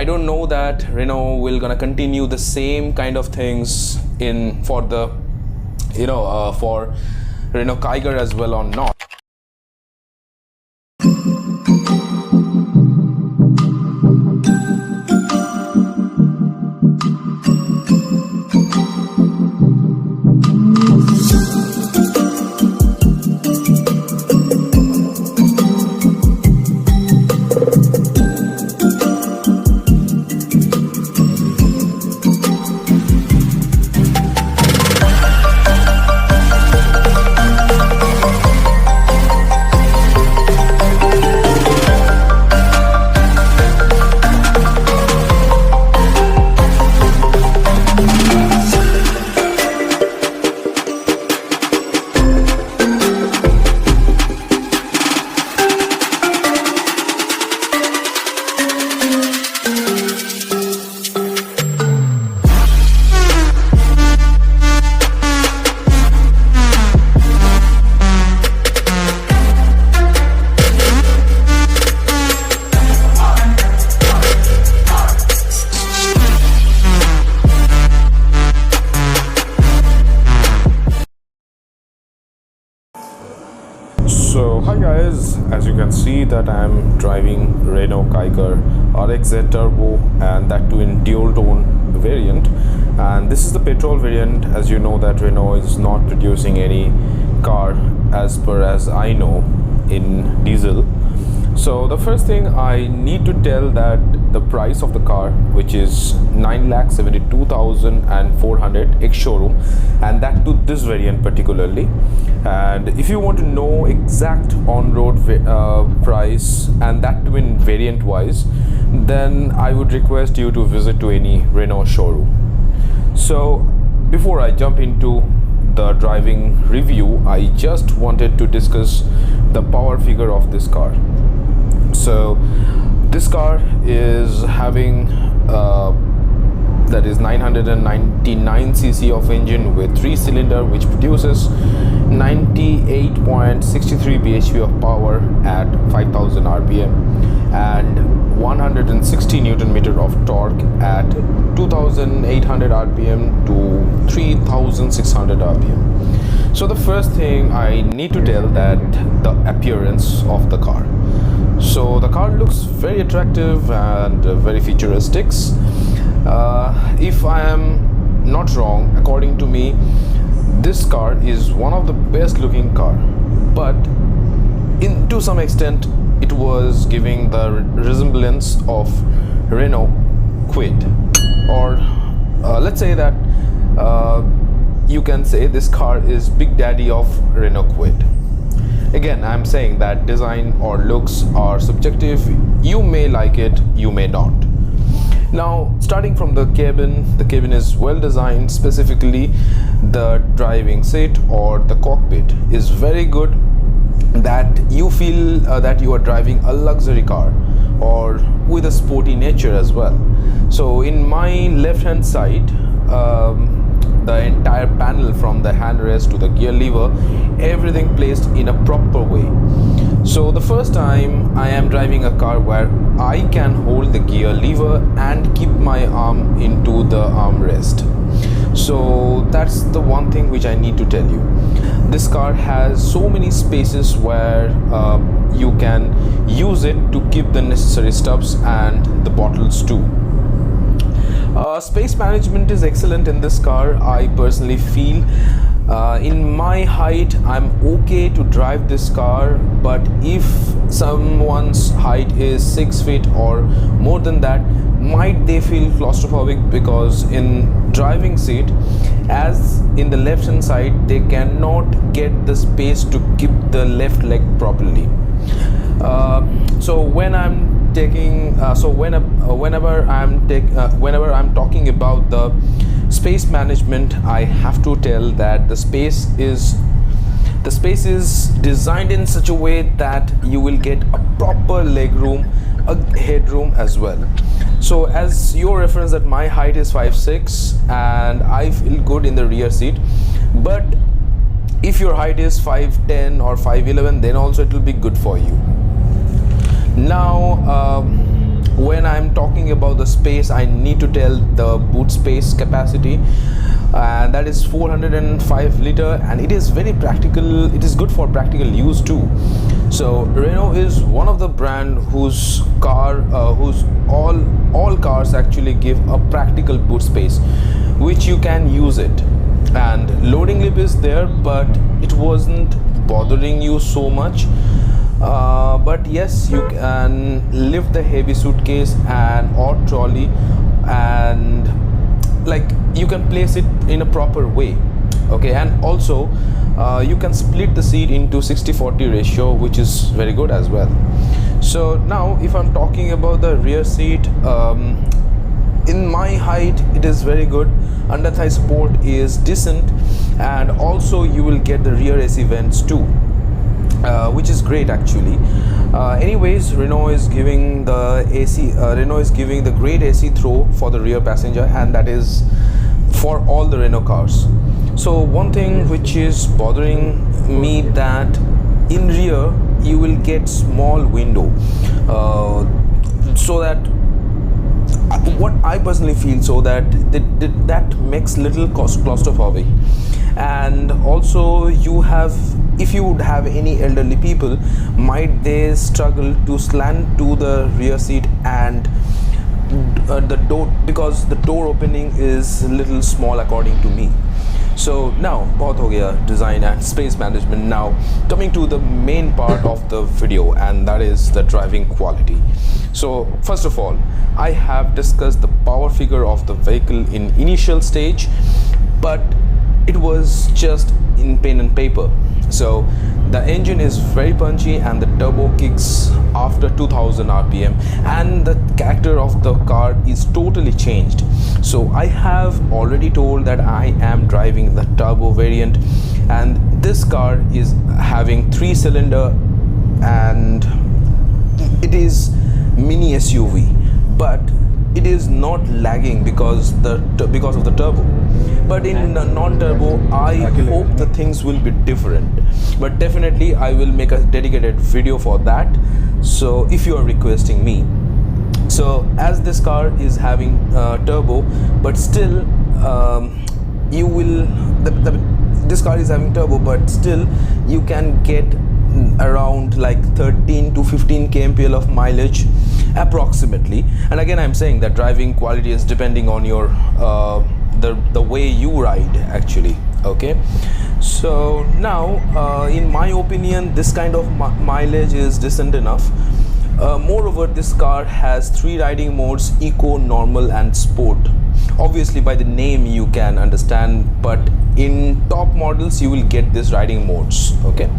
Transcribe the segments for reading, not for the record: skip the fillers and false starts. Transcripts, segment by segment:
I don't know that Renault will gonna continue the same kind of things for the for Renault Kiger as well or not. So hi guys, as you can see that I am driving Renault Kiger RXZ Turbo, and that too in dual tone variant, and this is the petrol variant. As you know that Renault is not producing any car as per as I know in diesel. So the first thing I need to tell that the price of the car, which is 9,72,400 ex-showroom, and that to this variant particularly. And if you want to know exact on-road price, and that too in variant wise, then I would request you to visit to any Renault showroom. So before I jump into the driving review, I just wanted to discuss the power figure of this car. So this car is having that is 999cc of engine with 3-cylinder, which produces 98.63 bhp of power at 5000 rpm and 160 newton meter of torque at 2800 rpm to 3600 rpm. So the first thing I need to tell that the appearance of the car. So the car looks very attractive and very futuristic. If I am not wrong, according to me, this car is one of the best looking car, but to some extent it was giving the resemblance of Renault Kwid, or let's say that you can say this car is big daddy of Renault Kwid. Again, I'm saying that design or looks are subjective. You may like it, you may not. Now, starting from the cabin is well designed. Specifically, the driving seat or the cockpit is very good, that you feel that you are driving a luxury car or with a sporty nature as well. So in my left hand side, the entire panel from the handrest to the gear lever, everything placed in a proper way. So the first time I am driving a car where I can hold the gear lever and keep my arm into the armrest. So that's the one thing which I need to tell you. This car has so many spaces where you can use it to keep the necessary stuffs and the bottles too. Space management is excellent in this car. I personally feel in my height I'm okay to drive this car, but if someone's height is 6 feet or more than that, might they feel claustrophobic, because in driving seat, as in the left hand side, they cannot get the space to keep the left leg properly. So when I'm taking whenever I'm talking about the space management, I have to tell that the space is designed in such a way that you will get a proper leg room, a headroom as well. So as your reference, that my height is 5'6" and I feel good in the rear seat, but if your height is 5'10" or 5'11", then also it will be good for you. Now when I'm talking about the space, I need to tell the boot space capacity, and that is 405 liter, and it is very practical. It is good for practical use too. So Renault is one of the brand whose all cars actually give a practical boot space, which you can use it, and loading lip is there, but it wasn't bothering you so much. But yes, you can lift the heavy suitcase and or trolley, and like you can place it in a proper way. Okay, and also you can split the seat into 60-40 ratio, which is very good as well. So now if I'm talking about the rear seat, in my height it is very good. Under thigh support is decent, and also you will get the rear AC vents too, which is great actually. Anyways, Renault is giving the great AC throw for the rear passenger, and that is for all the Renault cars. So one thing which is bothering me, that in rear you will get small window, so that what I personally feel, so that that makes little claustrophobic. And also if you would have any elderly people, might they struggle to slant to the rear seat and the door, because the door opening is little small according to me. So now bahut ho gaya design and space management. Now coming to the main part of the video, and that is the driving quality. So first of all, I have discussed the power figure of the vehicle in initial stage, but it was just in pen and paper. So the engine is very punchy, and the turbo kicks after 2000 rpm, and the character of the car is totally changed. So I have already told that I am driving the turbo variant, and this car is having 3-cylinder, and it is mini SUV, but it is not lagging because of the turbo. But in non-turbo, I hope the things will be different, but definitely I will make a dedicated video for that, so if you are requesting me. So as this car is having turbo, but still this car is having turbo, but still you can get around like 13 to 15 kmpl of mileage approximately. And again, I'm saying that driving quality is depending on your the way you ride actually. Okay, so now in my opinion, this kind of mileage is decent enough. Moreover, this car has 3 riding modes: eco, normal and sport. Obviously by the name you can understand, but in top models you will get these riding modes. Okay,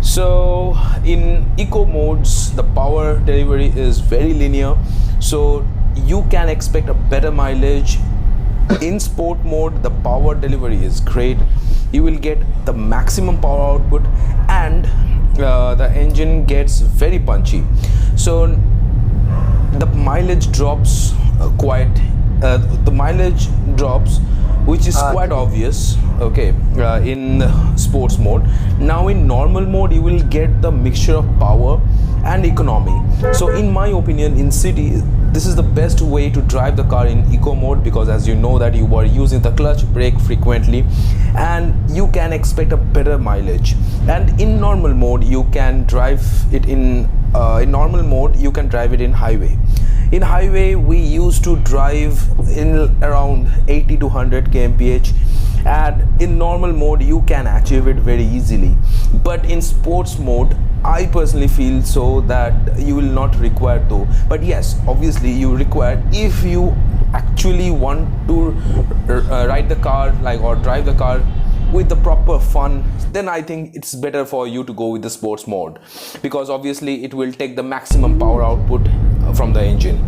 so in eco modes, the power delivery is very linear, so you can expect a better mileage. In sport mode, the power delivery is great. You will get the maximum power output, and the engine gets very punchy. So the mileage drops which is quite obvious. Okay, in sports mode. Now in normal mode, you will get the mixture of power and economy. So in my opinion, in city, this is the best way to drive the car in eco mode, because as you know that you are using the clutch brake frequently, and you can expect a better mileage. And in normal mode, you can drive it in normal mode, you can drive it in highway. In highway, we used to drive in around 80 to 100 kmph, and in normal mode you can achieve it very easily. But in sports mode, I personally feel so that you will not require though. But yes, obviously you require if you actually want to ride the car or drive the car with the proper fun, then I think it's better for you to go with the sports mode, because obviously it will take the maximum power output from the engine.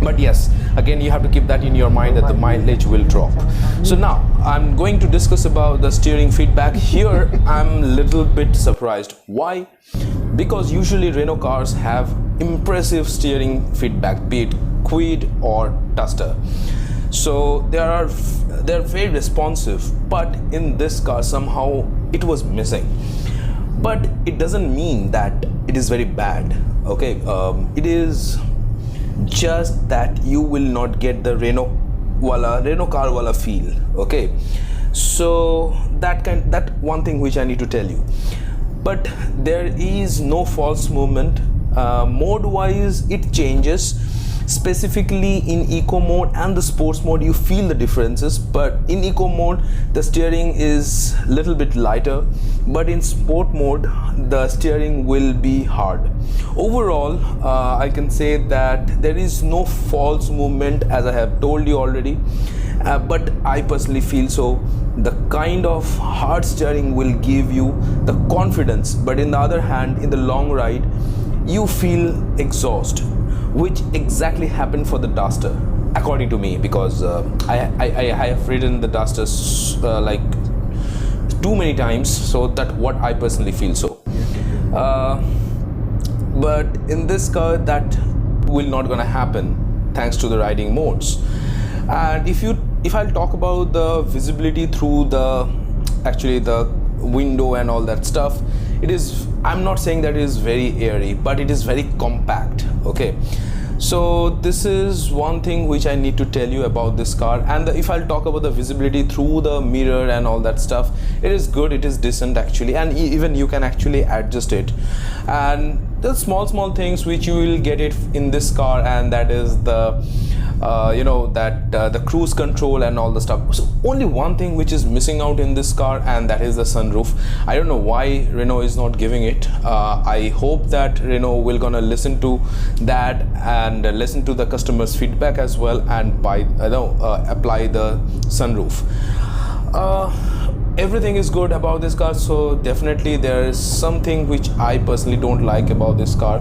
But yes, again, you have to keep that in your mind that the mileage will drop. So now I'm going to discuss about the steering feedback. Here I'm a little bit surprised. Why? Because usually Renault cars have impressive steering feedback, be it Kwid or Duster. So they're very responsive, but in this car somehow it was missing. But it doesn't mean that it is very bad. Okay, it is just that you will not get the Renault car wala feel. Okay, so that one thing which I need to tell you. But there is no false movement. Mode wise it changes. Specifically in eco mode and the sports mode you feel the differences, but in eco mode the steering is little bit lighter, but in sport mode the steering will be hard. Overall I can say that there is no false movement, as I have told you already, but I personally feel so. The kind of hard steering will give you the confidence, but in the other hand, in the long ride you feel exhaust, which exactly happened for the Duster according to me, because I have ridden the Dusters like too many times, so that what I personally feel so. But in this car that will not gonna happen thanks to the riding modes. And if I'll talk about the visibility through the window and all that stuff, it is, I'm not saying that it is very airy, but it is very compact. Okay, so this is one thing which I need to tell you about this car. And if I'll talk about the visibility through the mirror and all that stuff, it is good, it is decent actually, and even you can actually adjust it. And the small things which you will get it in this car, and that is the the cruise control and all the stuff. So only one thing which is missing out in this car, and that is the sunroof. I don't know why Renault is not giving it. I hope that Renault will gonna listen to that and listen to the customers' feedback as well, and apply the sunroof. Everything is good about this car, so definitely there is something which I personally don't like about this car.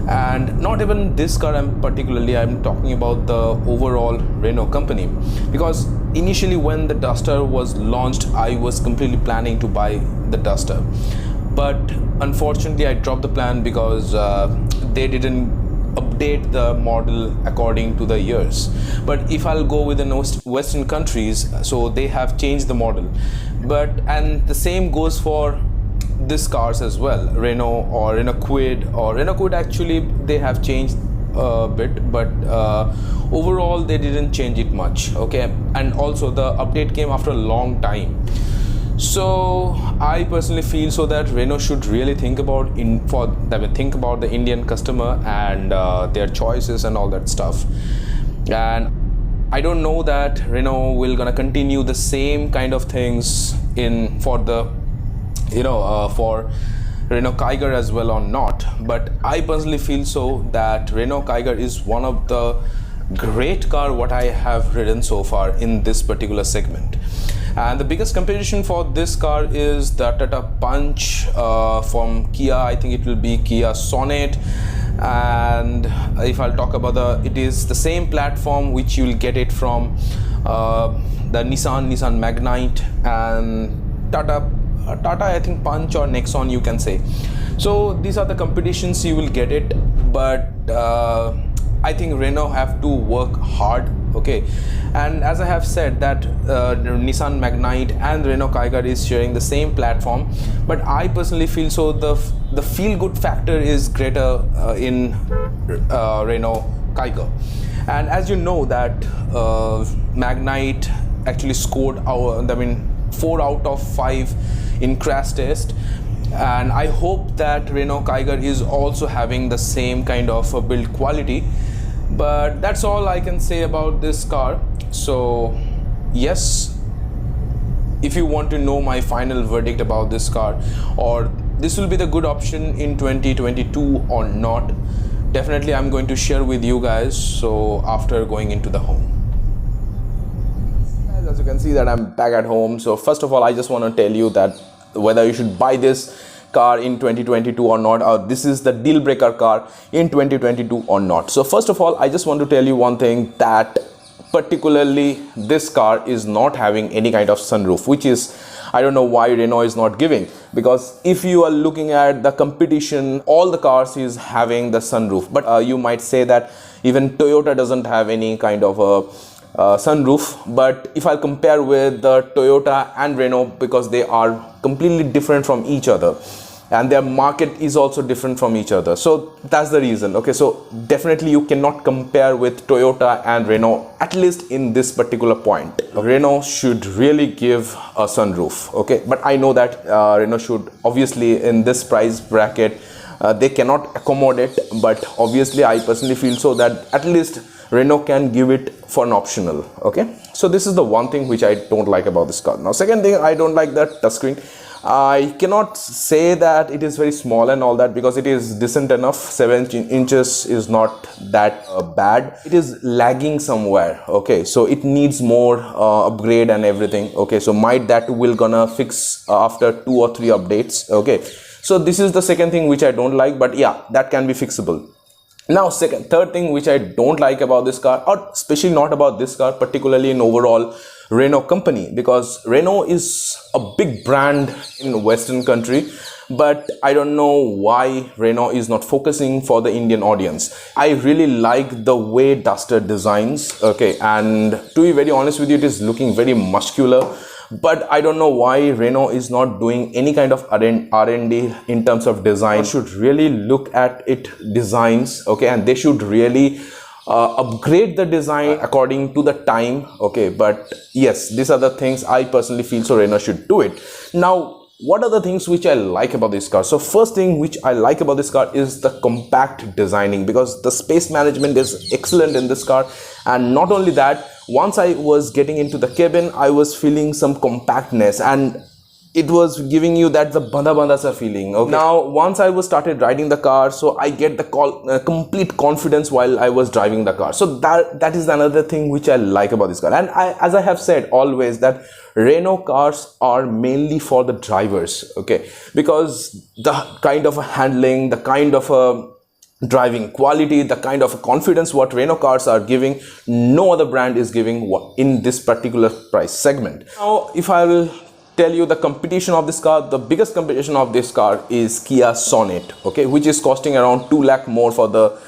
And not even this car I'm talking about the overall Renault company, because initially when the Duster was launched I was completely planning to buy the Duster, but unfortunately I dropped the plan because they didn't update the model according to the years. But if I'll go with the Western countries, so they have changed the model, and the same goes for this cars as well, Renault or Renault Kwid actually they have changed a bit, but overall they didn't change it much. Okay, and also the update came after a long time. So I personally feel so that Renault should really think about the Indian customer and their choices and all that stuff. And I don't know that Renault will gonna continue the same kind of things for Renault Kiger as well or not, but I personally feel so that Renault Kiger is one of the great car what I have ridden so far in this particular segment. And the biggest competition for this car is the Tata Punch from Kia. I think it will be Kia Sonet. And if I'll talk about it is the same platform which you will get it from the Nissan Magnite and Tata I think Punch or Nexon you can say. So these are the competitions you will get it, but I think Renault have to work hard. Okay, and as I have said that Nissan Magnite and Renault Kiger is sharing the same platform, but I personally feel so the feel good factor is greater in Renault Kiger. And as you know that Magnite actually scored 4 out of 5 in crash test, and I hope that Renault Kiger is also having the same kind of build quality. But that's all I can say about this car. So yes, if you want to know my final verdict about this car, or this will be the good option in 2022 or not, definitely I'm going to share with you guys. So after going into the home, as you can see that I'm back at home. So first of all, I just want to tell you that whether you should buy this car in 2022 or not, or this is the deal breaker car in 2022 or not. So first of all, I just want to tell you one thing, that particularly this car is not having any kind of sunroof, which is, I don't know why Renault is not giving, because if you are looking at the competition, all the cars is having the sunroof. But you might say that even Toyota doesn't have any kind of a sunroof. But if I compare with the Toyota and Renault, because they are completely different from each other, and their market is also different from each other. So that's the reason. Okay, so definitely you cannot compare with Toyota and Renault, at least in this particular point. Renault should really give a sunroof. Okay, but I know that Renault should, obviously in this price bracket they cannot accommodate, but obviously I personally feel so that at least Renault can give it for an optional. Okay, so this is the one thing which I don't like about this car. Now second thing, I don't like that touchscreen. I cannot say that it is very small and all that, because it is decent enough. 7 inches is not that bad. It is lagging somewhere. Okay, so it needs more upgrade and everything. Okay, so might that will gonna fix after 2 or 3 updates. Okay, so this is the second thing which I don't like, but yeah, that can be fixable. Now third thing which I don't like about this car, or especially not about this car, particularly in overall Renault company, because Renault is a big brand in Western country, but I don't know why Renault is not focusing for the Indian audience. I really like the way Duster designs. Okay, and to be very honest with you, it is looking very muscular. But I don't know why Renault is not doing any kind of R&D in terms of design. They should really look at it designs, okay, and they should really upgrade the design according to the time. Okay, but yes, these are the things I personally feel so Renault should do it. Now, what are the things which I like about this car? So first thing which I like about this car is the compact designing, because the space management is excellent in this car. And not only that, once I was getting into the cabin, I was feeling some compactness, and it was giving you that the banda sa feeling. Okay. Now once I was started riding the car, so I get the complete confidence while I was driving the car. So that is another thing which I like about this car. And as I have said always, that Renault cars are mainly for the drivers. Okay, because the kind of a handling, the kind of a driving quality, the kind of confidence what Renault cars are giving, no other brand is giving in this particular price segment. Now if I will tell you the competition of this car, the biggest competition of this car is Kia Sonet, okay, which is costing around 2 lakh more for the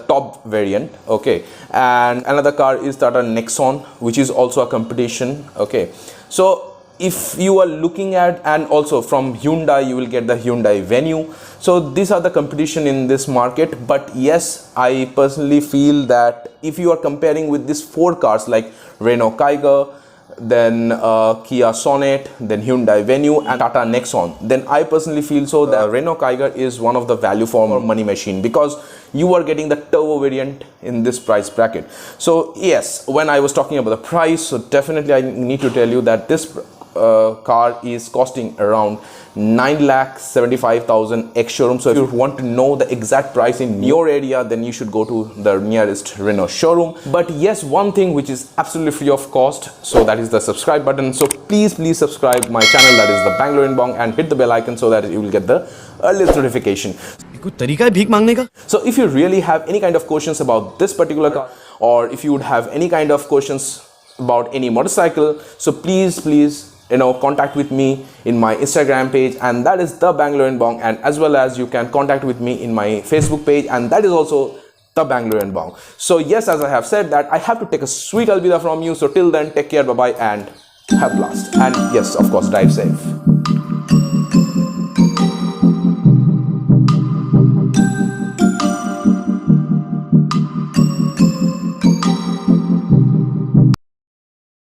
top variant. Okay, and another car is Tata Nexon, which is also a competition. Okay, so if you are looking at, and also from Hyundai you will get the Hyundai Venue. So these are the competition in this market. But yes, I personally feel that if you are comparing with these 4 cars like Renault Kiger, then Kia Sonet, then Hyundai Venue and Tata Nexon, then I personally feel so that Renault Kiger is one of the value for money machine, because you are getting the turbo variant in this price bracket. So yes, when I was talking about the price, so definitely I need to tell you that this car is costing around 9,75,000 ex-showroom. So if you want to know the exact price in your area, then you should go to the nearest Renault showroom. But yes, one thing which is absolutely free of cost, so that is the subscribe button. So please subscribe my channel, that is the Bangaloreanbong, and hit the bell icon so that you will get the earliest notification. So if you really have any kind of questions about this particular car, or if you would have any kind of questions about any motorcycle, so please contact with me in my Instagram page, and that is the Bangaloreanbong, and as well as you can contact with me in my Facebook page, and that is also the Bangaloreanbong. So yes, as I have said that I have to take a sweet alvida from you. So till then, take care, bye bye, and have blast, and yes, of course, drive safe.